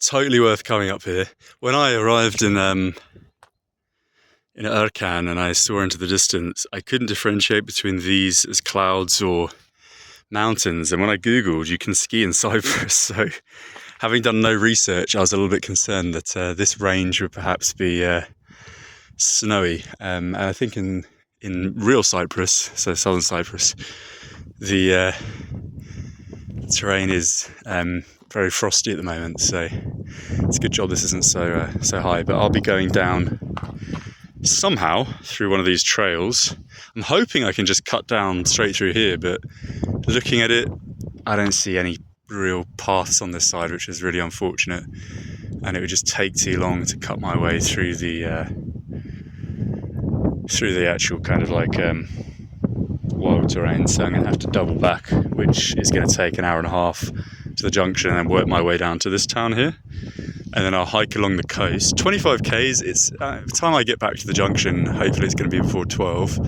totally worth coming up here. When I arrived in Erkan and I saw into the distance, I couldn't differentiate between these as clouds or mountains. And when I googled, you can ski in Cyprus. So, having done no research, I was a little bit concerned that this range would perhaps be snowy. And I think in real Cyprus, so southern Cyprus, the terrain is very frosty at the moment, so it's a good job this isn't so high. But I'll be going down somehow through one of these trails. I'm hoping I can just cut down straight through here, but looking at it, I don't see any real paths on this side, which is really unfortunate, and it would just take too long to cut my way through the actual kind of like wild terrain. So I'm going to have to double back, which is going to take an hour and a half to the junction, and then work my way down to this town here, and then I'll hike along the coast. 25 k's. It's by the time I get back to the junction, hopefully it's going to be before 12.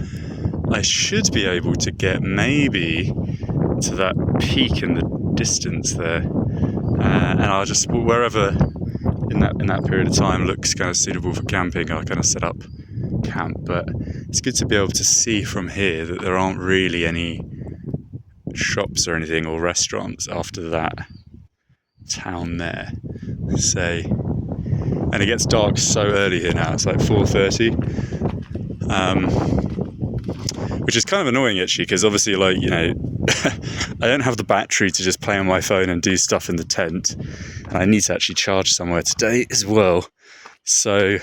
I should be able to get maybe to that peak in the distance there, and I'll just, wherever in that period of time looks kind of suitable for camping, I'll kind of set up camp. But it's good to be able to see from here that there aren't really any shops or anything or restaurants after that town there. So, and it gets dark so early here now. It's like 4:30, which is kind of annoying actually, because obviously, like, you know, I don't have the battery to just play on my phone and do stuff in the tent, and I need to actually charge somewhere today as well. So it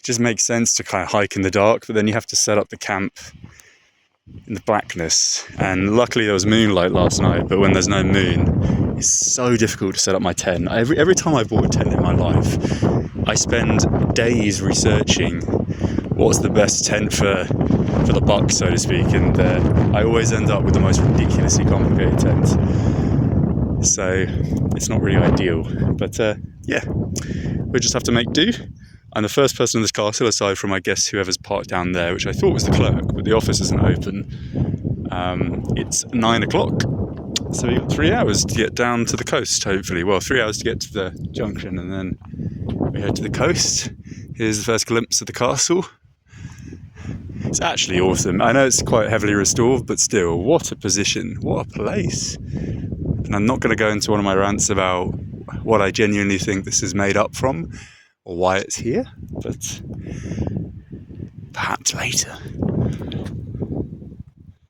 just makes sense to kind of hike in the dark, but then you have to set up the camp in the blackness. And luckily there was moonlight last night, but when there's no moon, it's so difficult to set up my tent. Every time I bought a tent in my life, I spend days researching what's the best tent for the buck, so to speak, and I always end up with the most ridiculously complicated tent. So it's not really ideal, but yeah, we just have to make do. I'm the first person in this castle, aside from, I guess, whoever's parked down there, which I thought was the clerk, but the office isn't open. It's 9 o'clock, so we've got 3 hours to get down to the coast, hopefully. Well, 3 hours to get to the junction, and then we head to the coast. Here's the first glimpse of the castle. It's actually awesome. I know it's quite heavily restored, but still, what a position, what a place. And I'm not going to go into one of my rants about what I genuinely think this is made up from, or why it's here, but perhaps later.